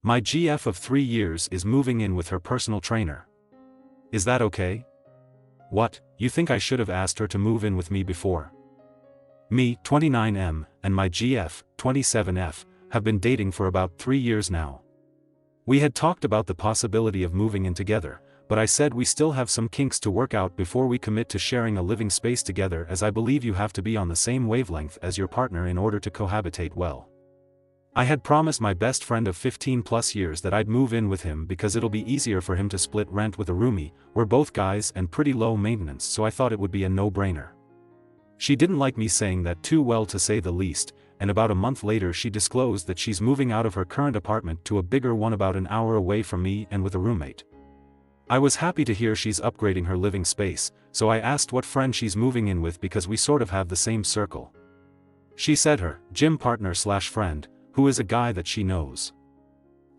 My GF of 3 years is moving in with her personal trainer. Is that okay? What, you think I should have asked her to move in with me before? Me, 29M, and my GF, 27F, have been dating for about 3 years now. We had talked about the possibility of moving in together, but I said we still have some kinks to work out before we commit to sharing a living space together, as I believe you have to be on the same wavelength as your partner in order to cohabitate well. I had promised my best friend of 15 plus years that I'd move in with him because it'll be easier for him to split rent with a roomie. We're both guys and pretty low maintenance, so I thought it would be a no-brainer. She didn't like me saying that too well, to say the least, and about a month later she disclosed that she's moving out of her current apartment to a bigger one about an hour away from me and with a roommate. I was happy to hear she's upgrading her living space, so I asked what friend she's moving in with because we sort of have the same circle. She said her gym partner/friend, who is a guy that she knows.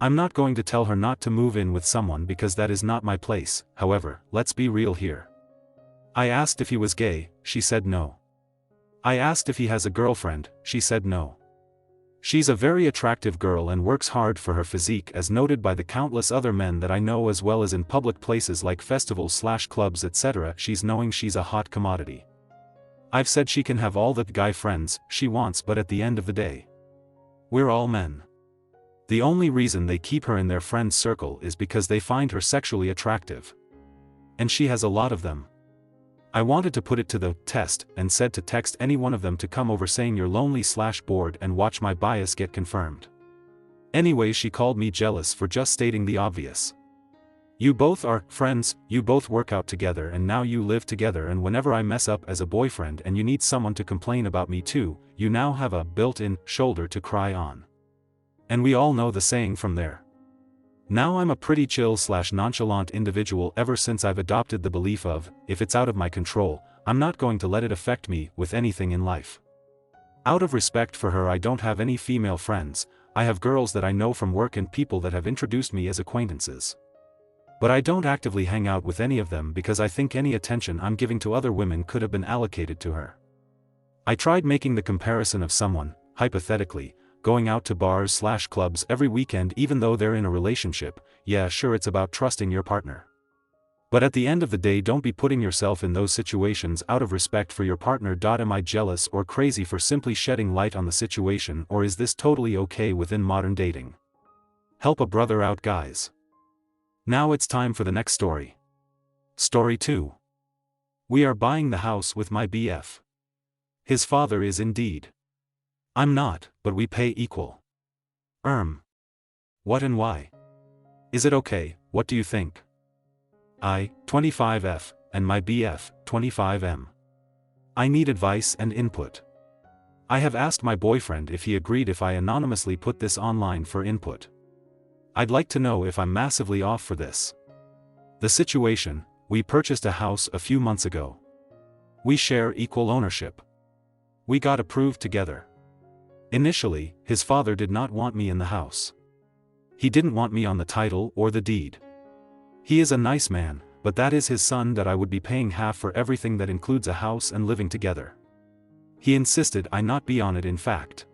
I'm not going to tell her not to move in with someone because that is not my place. However, let's be real here. I asked if he was gay, she said no. I asked if he has a girlfriend, she said no. She's a very attractive girl and works hard for her physique, as noted by the countless other men that I know, as well as in public places like festivals/clubs etc. She's knowing she's a hot commodity. I've said she can have all the guy friends she wants, but at the end of the day, we're all men. The only reason they keep her in their friend circle is because they find her sexually attractive. And she has a lot of them. I wanted to put it to the test and said to text any one of them to come over saying you're lonely/bored and watch my bias get confirmed. Anyway, she called me jealous for just stating the obvious. You both are friends, you both work out together, and now you live together, and whenever I mess up as a boyfriend and you need someone to complain about me too, you now have a built-in shoulder to cry on. And we all know the saying from there. Now I'm a pretty chill/nonchalant individual ever since I've adopted the belief of, if it's out of my control, I'm not going to let it affect me with anything in life. Out of respect for her, I don't have any female friends. I have girls that I know from work and people that have introduced me as acquaintances. But I don't actively hang out with any of them because I think any attention I'm giving to other women could have been allocated to her. I tried making the comparison of someone, hypothetically, going out to bars/clubs every weekend even though they're in a relationship. Yeah, sure, it's about trusting your partner. But at the end of the day, don't be putting yourself in those situations out of respect for your partner. Am I jealous or crazy for simply shedding light on the situation, or is this totally okay within modern dating? Help a brother out, guys. Now it's time for the next story. Story 2. We are buying the house with my BF. His father is indeed. I'm not, but we pay equal. What and why? Is it okay? What do you think? I, 25F, and my BF, 25M. I need advice and input. I have asked my boyfriend if he agreed if I anonymously put this online for input. I'd like to know if I'm massively off for this. The situation: we purchased a house a few months ago. We share equal ownership. We got approved together. Initially, his father did not want me in the house. He didn't want me on the title or the deed. He is a nice man, but that is his son that I would be paying half for everything that includes a house and living together. He insisted I not be on it, in fact.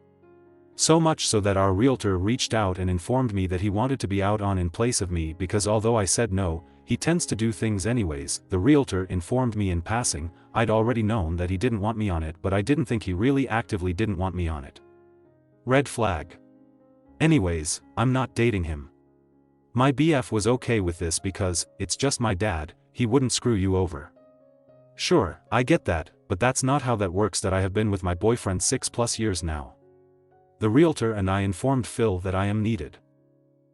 So much so that our realtor reached out and informed me that he wanted to be out on in place of me because although I said no, he tends to do things anyways. The realtor informed me in passing. I'd already known that he didn't want me on it, but I didn't think he really actively didn't want me on it. Red flag. Anyways, I'm not dating him. My BF was okay with this because, it's just my dad, he wouldn't screw you over. Sure, I get that, but that's not how that works. That I have been with my boyfriend 6+ years now. The realtor and I informed Phil that I am needed.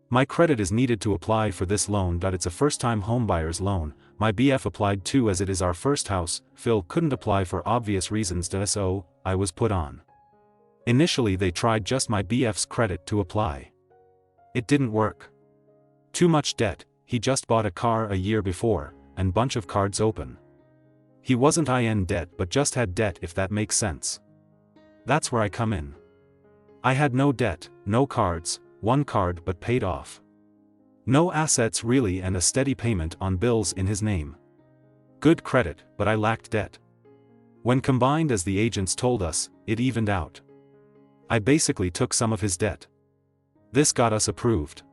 My credit is needed to apply for this loan. It's a first-time homebuyer's loan. My BF applied too, as it is our first house. Phil couldn't apply for obvious reasons, so I was put on. Initially they tried just my BF's credit to apply. It didn't work. Too much debt. He just bought a car a year before, and bunch of cards open. He wasn't in debt but just had debt, if that makes sense. That's where I come in. I had no debt, no cards, one card but paid off. No assets really, and a steady payment on bills in his name. Good credit, but I lacked debt. When combined, as the agents told us, it evened out. I basically took some of his debt. This got us approved.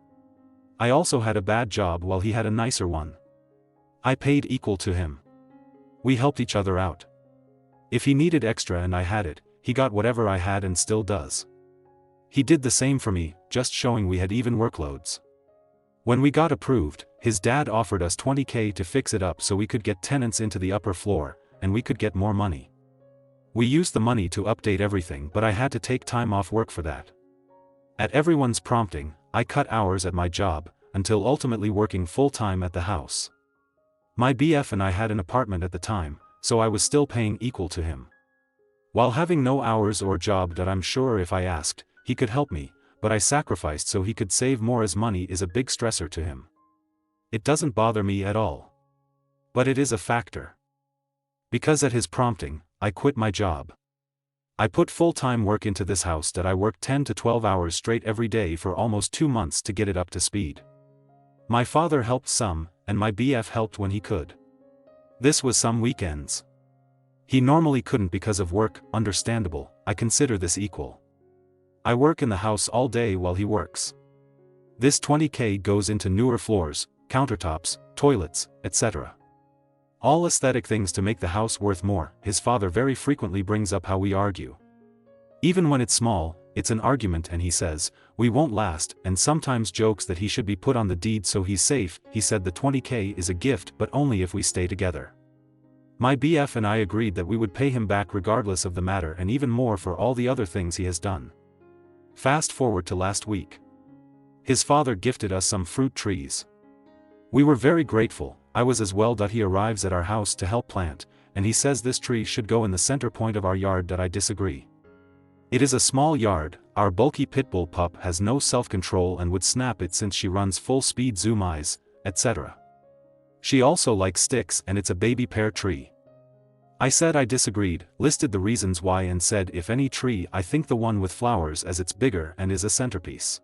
I also had a bad job while he had a nicer one. I paid equal to him. We helped each other out. If he needed extra and I had it, he got whatever I had and still does. He did the same for me, just showing we had even workloads. When we got approved, his dad offered us $20K to fix it up so we could get tenants into the upper floor, and we could get more money. We used the money to update everything, but I had to take time off work for that. At everyone's prompting, I cut hours at my job, until ultimately working full-time at the house. My BF and I had an apartment at the time, so I was still paying equal to him. While having no hours or job that I'm sure if I asked, he could help me, but I sacrificed so he could save more as money is a big stressor to him. It doesn't bother me at all. But it is a factor. Because at his prompting, I quit my job. I put full-time work into this house that I worked 10 to 12 hours straight every day for almost 2 months to get it up to speed. My father helped some, and my BF helped when he could. This was some weekends. He normally couldn't because of work, understandable, I consider this equal. I work in the house all day while he works. This $20K goes into newer floors, countertops, toilets, etc. All aesthetic things to make the house worth more. His father very frequently brings up how we argue. Even when it's small, it's an argument and he says, we won't last, and sometimes jokes that he should be put on the deed so he's safe. He said the $20K is a gift but only if we stay together. My BF and I agreed that we would pay him back regardless of the matter and even more for all the other things he has done. Fast forward to last week. His father gifted us some fruit trees. We were very grateful. I was as well. He arrives at our house to help plant, and he says this tree should go in the center point of our yard. I disagree. It is a small yard, our bulky pitbull pup has no self-control and would snap it since she runs full speed, zoom eyes, etc. She also likes sticks and it's a baby pear tree. I said I disagreed, listed the reasons why and said if any tree I think the one with flowers as it's bigger and is a centerpiece.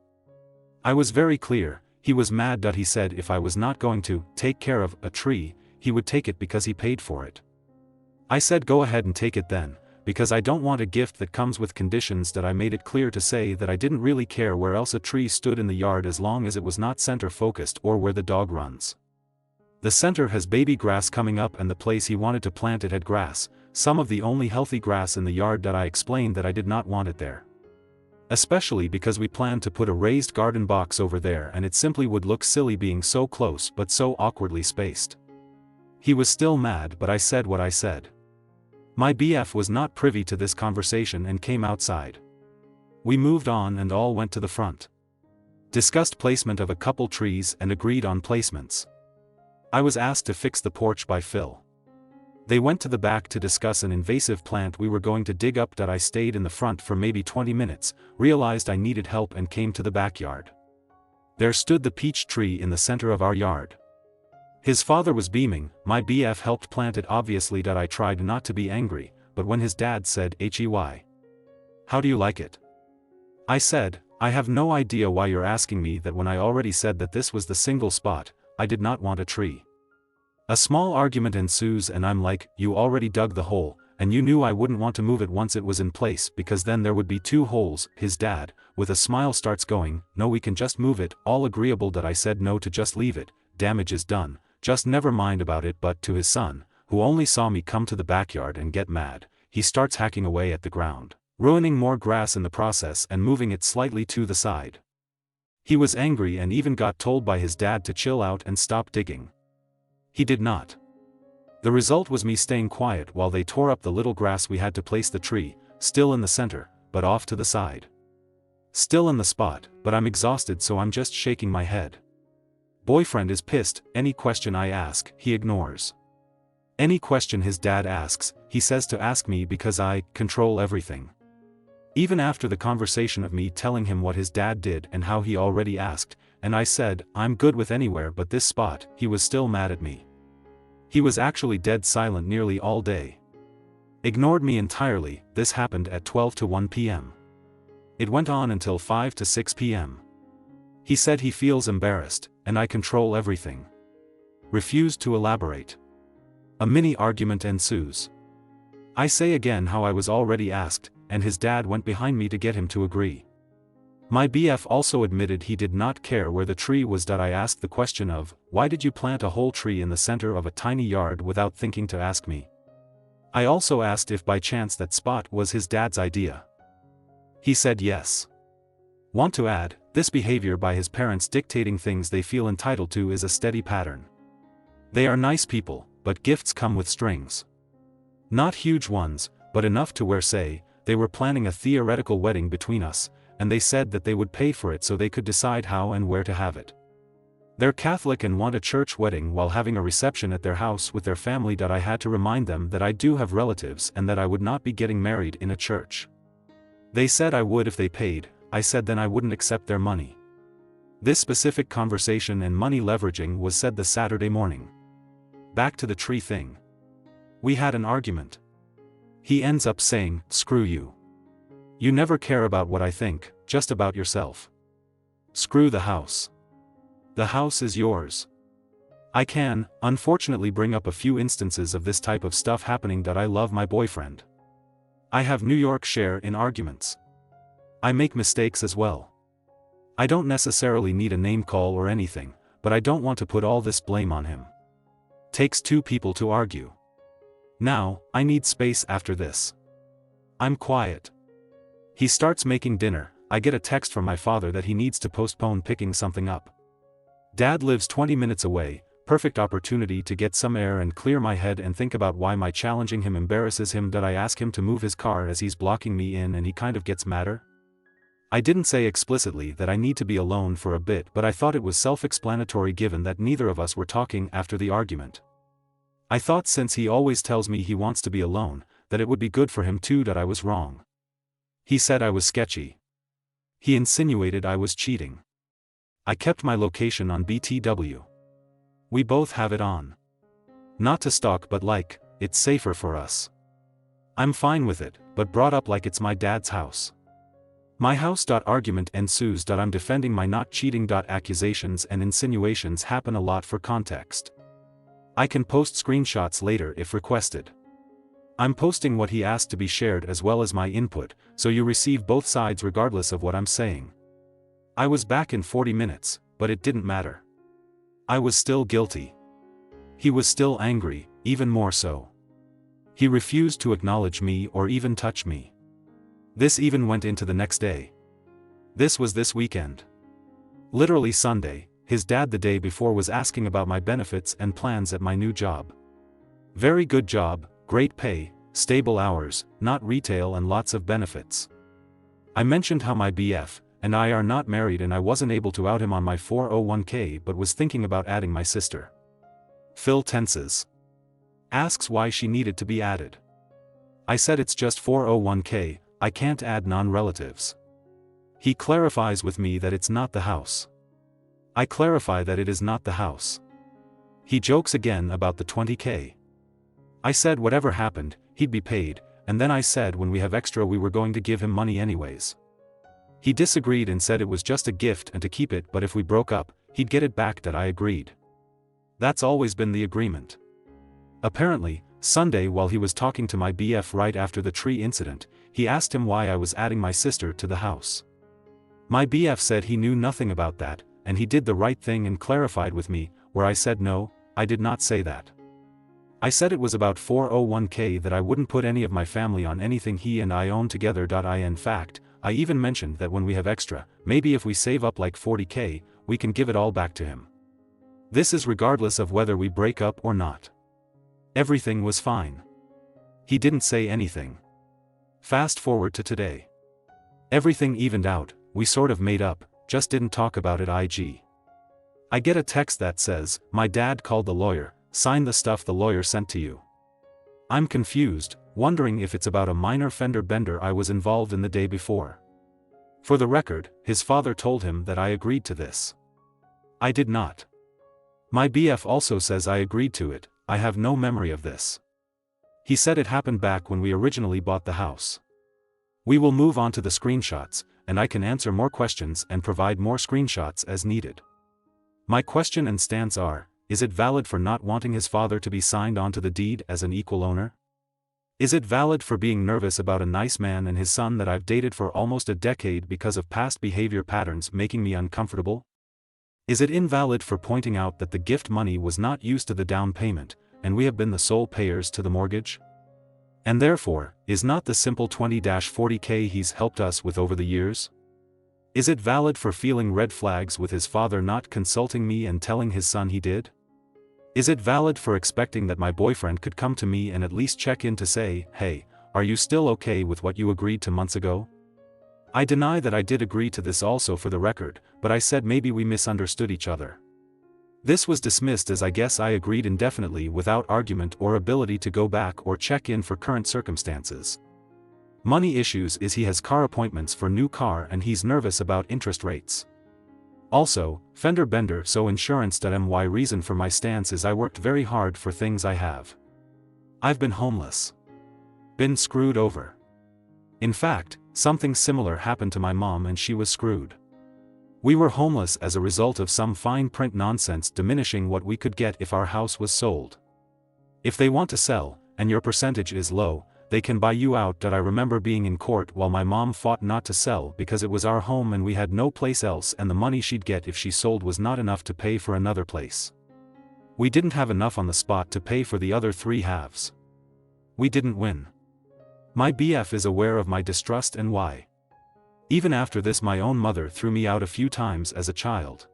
I was very clear. He was mad. He said if I was not going to take care of a tree, he would take it because he paid for it. I said go ahead and take it then, because I don't want a gift that comes with conditions. That I made it clear to say that I didn't really care where else a tree stood in the yard as long as it was not center focused or where the dog runs. The center has baby grass coming up and the place he wanted to plant it had grass, some of the only healthy grass in the yard. I explained that I did not want it there. Especially because we planned to put a raised garden box over there and it simply would look silly being so close but so awkwardly spaced. He was still mad but I said what I said. My BF was not privy to this conversation and came outside. We moved on and all went to the front. Discussed placement of a couple trees and agreed on placements. I was asked to fix the porch by Phil. They went to the back to discuss an invasive plant we were going to dig up. I stayed in the front for maybe 20 minutes, realized I needed help and came to the backyard. There stood the peach tree in the center of our yard. His father was beaming. My BF helped plant it obviously. I tried not to be angry, but when his dad said, "Hey, how do you like it?" I said, I have no idea why you're asking me that when I already said that this was the single spot. I did not want a tree. A small argument ensues and I'm like, you already dug the hole, and you knew I wouldn't want to move it once it was in place because then there would be 2 holes. His dad, with a smile, starts going, no, we can just move it. All agreeable. I said no, to just leave it, damage is done, just never mind about it. But to his son, who only saw me come to the backyard and get mad, he starts hacking away at the ground, ruining more grass in the process and moving it slightly to the side. He was angry and even got told by his dad to chill out and stop digging. He did not. The result was me staying quiet while they tore up the little grass. We had to place the tree, still in the center, but off to the side. Still in the spot, but I'm exhausted so I'm just shaking my head. Boyfriend is pissed. Any question I ask, he ignores. Any question his dad asks, he says to ask me because I control everything. Even after the conversation of me telling him what his dad did and how he already asked, and I said, I'm good with anywhere but this spot, he was still mad at me. He was actually dead silent nearly all day. Ignored me entirely. This happened at 12 to 1 p.m. It went on until 5 to 6 p.m. He said he feels embarrassed, and I control everything. Refused to elaborate. A mini argument ensues. I say again how I was already asked, and his dad went behind me to get him to agree. My BF also admitted he did not care where the tree was. I asked the question of, why did you plant a whole tree in the center of a tiny yard without thinking to ask me? I also asked if by chance that spot was his dad's idea. He said yes. Want to add, this behavior by his parents dictating things they feel entitled to is a steady pattern. They are nice people, but gifts come with strings. Not huge ones, but enough to where, say, they were planning a theoretical wedding between us, and they said that they would pay for it so they could decide how and where to have it. They're Catholic and want a church wedding while having a reception at their house with their family. I had to remind them that I do have relatives and that I would not be getting married in a church. They said I would if they paid. I said then I wouldn't accept their money. This specific conversation and money leveraging was said the Saturday morning. Back to the tree thing. We had an argument. He ends up saying, "Screw you. You never care about what I think, just about yourself. Screw the house. The house is yours." I can, unfortunately, bring up a few instances of this type of stuff happening. I love my boyfriend. I have New York share in arguments. I make mistakes as well. I don't necessarily need a name call or anything, but I don't want to put all this blame on him. Takes two people to argue. Now, I need space after this. I'm quiet. He starts making dinner. I get a text from my father that he needs to postpone picking something up. Dad lives 20 minutes away, perfect opportunity to get some air and clear my head and think about why my challenging him embarrasses him. I ask him to move his car as he's blocking me in and he kind of gets madder. I didn't say explicitly that I need to be alone for a bit, but I thought it was self-explanatory given that neither of us were talking after the argument. I thought since he always tells me he wants to be alone, that it would be good for him too. I was wrong. He said I was sketchy. He insinuated I was cheating. I kept my location on BTW. We both have it on. Not to stalk, but it's safer for us. I'm fine with it, but brought up like it's my dad's house. My house. Argument ensues. I'm defending my not cheating. Accusations and insinuations happen a lot for context. I can post screenshots later if requested. I'm posting what he asked to be shared as well as my input, so you receive both sides regardless of what I'm saying. I was back in 40 minutes, but it didn't matter. I was still guilty. He was still angry, even more so. He refused to acknowledge me or even touch me. This even went into the next day. This was this weekend. Literally Sunday, his dad the day before was asking about my benefits and plans at my new job. Very good job, great pay, stable hours, not retail and lots of benefits. I mentioned how my BF and I are not married and I wasn't able to out him on my 401k but was thinking about adding my sister. Phil tenses. Asks why she needed to be added. I said it's just 401k, I can't add non-relatives. He clarifies with me that it's not the house. I clarify that it is not the house. He jokes again about the 20k. I said whatever happened, he'd be paid, and then I said when we have extra we were going to give him money anyways. He disagreed and said it was just a gift and to keep it, but if we broke up, he'd get it back. I agreed. That's always been the agreement. Apparently, Sunday while he was talking to my BF right after the tree incident, he asked him why I was adding my sister to the house. My BF said he knew nothing about that, and he did the right thing and clarified with me, where I said no, I did not say that. I said it was about 401k that I wouldn't put any of my family on anything he and I own together. In fact, I even mentioned that when we have extra, maybe if we save up like 40k, we can give it all back to him. This is regardless of whether we break up or not. Everything was fine. He didn't say anything. Fast forward to today. Everything evened out, we sort of made up, just didn't talk about it. I get a text that says, my dad called the lawyer, sign the stuff the lawyer sent to you. I'm confused, wondering if it's about a minor fender bender I was involved in the day before. For the record, his father told him that I agreed to this. I did not. My BF also says I agreed to it, I have no memory of this. He said it happened back when we originally bought the house. We will move on to the screenshots, and I can answer more questions and provide more screenshots as needed. My question and stance are, is it valid for not wanting his father to be signed onto the deed as an equal owner? Is it valid for being nervous about a nice man and his son that I've dated for almost a decade because of past behavior patterns making me uncomfortable? Is it invalid for pointing out that the gift money was not used to the down payment, and we have been the sole payers to the mortgage? And therefore, is not the simple 20-40K he's helped us with over the years? Is it valid for feeling red flags with his father not consulting me and telling his son he did? Is it valid for expecting that my boyfriend could come to me and at least check in to say, hey, are you still okay with what you agreed to months ago? I deny that I did agree to this also for the record, but I said maybe we misunderstood each other. This was dismissed as I guess I agreed indefinitely without argument or ability to go back or check in for current circumstances. Money issues is he has car appointments for new car and he's nervous about interest rates. Also, fender bender so insurance.my reason for my stance is I worked very hard for things I have. I've been homeless. Been screwed over. In fact, something similar happened to my mom and she was screwed. We were homeless as a result of some fine print nonsense diminishing what we could get if our house was sold. If they want to sell, and your percentage is low, they can buy you out. I remember being in court while my mom fought not to sell because it was our home and we had no place else and the money she'd get if she sold was not enough to pay for another place. We didn't have enough on the spot to pay for the other 3 halves. We didn't win. My BF is aware of my distrust and why. Even after this my own mother threw me out a few times as a child.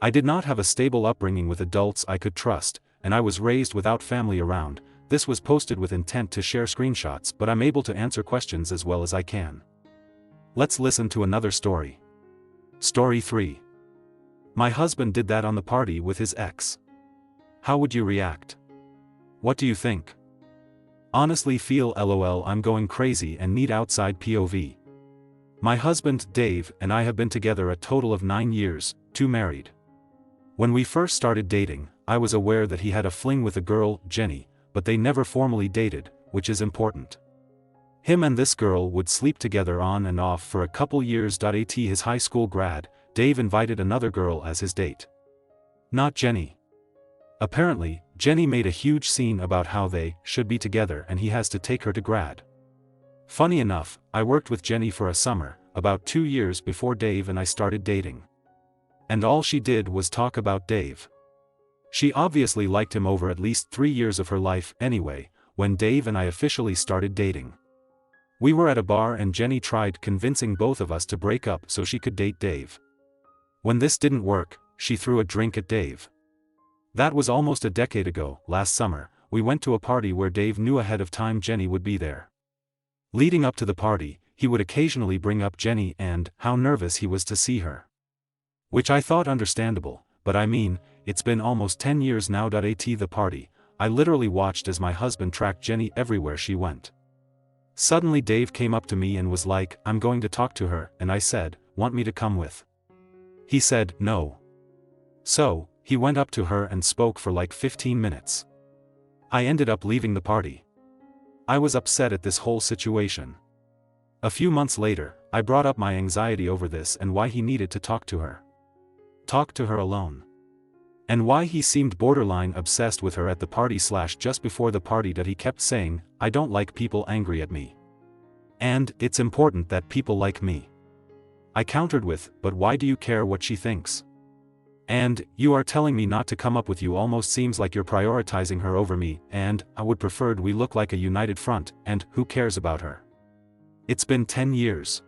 I did not have a stable upbringing with adults I could trust, and I was raised without family around. This was posted with intent to share screenshots, but I'm able to answer questions as well as I can. Let's listen to another story. Story 3. My husband did that on the party with his ex. How would you react? What do you think? Honestly feel LOL I'm going crazy and need outside POV. My husband, Dave, and I have been together a total of 9 years, 2 married. When we first started dating, I was aware that he had a fling with a girl, Jenny, but they never formally dated, which is important. Him and this girl would sleep together on and off for a couple years. At his high school grad, Dave invited another girl as his date. Not Jenny. Apparently, Jenny made a huge scene about how they should be together and he has to take her to grad. Funny enough, I worked with Jenny for a summer, about 2 years before Dave and I started dating. And all she did was talk about Dave. She obviously liked him over at least 3 years of her life anyway, when Dave and I officially started dating. We were at a bar and Jenny tried convincing both of us to break up so she could date Dave. When this didn't work, she threw a drink at Dave. That was almost a decade ago. Last summer, we went to a party where Dave knew ahead of time Jenny would be there. Leading up to the party, he would occasionally bring up Jenny and how nervous he was to see her. Which I thought understandable, but I mean, it's been almost 10 years now. At the party, I literally watched as my husband tracked Jenny everywhere she went. Suddenly Dave came up to me and was like, I'm going to talk to her, and I said, want me to come with? He said, no. So, he went up to her and spoke for like 15 minutes. I ended up leaving the party. I was upset at this whole situation. A few months later, I brought up my anxiety over this and why he needed to talk to her. Talk to her alone. And why he seemed borderline obsessed with her at the party / just before the party. That he kept saying, I don't like people angry at me. And, it's important that people like me. I countered with, but why do you care what she thinks? And, you are telling me not to come up with you almost seems like you're prioritizing her over me, and, I would preferred we look like a united front, and, who cares about her? It's been 10 years.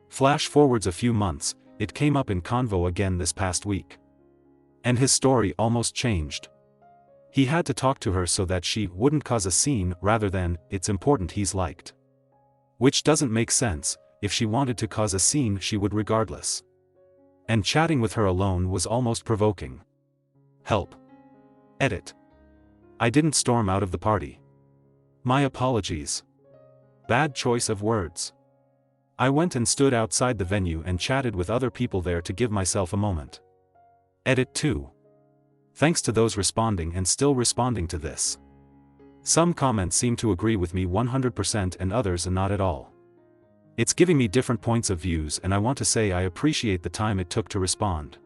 Flash forwards a few months, it came up in convo again this past week. And his story almost changed. He had to talk to her so that she wouldn't cause a scene rather than, it's important he's liked. Which doesn't make sense, if she wanted to cause a scene she would regardless. And chatting with her alone was almost provoking. Help. Edit. I didn't storm out of the party. My apologies. Bad choice of words. I went and stood outside the venue and chatted with other people there to give myself a moment. Edit 2. Thanks to those responding and still responding to this. Some comments seem to agree with me 100% and others not at all. It's giving me different points of views and I want to say I appreciate the time it took to respond.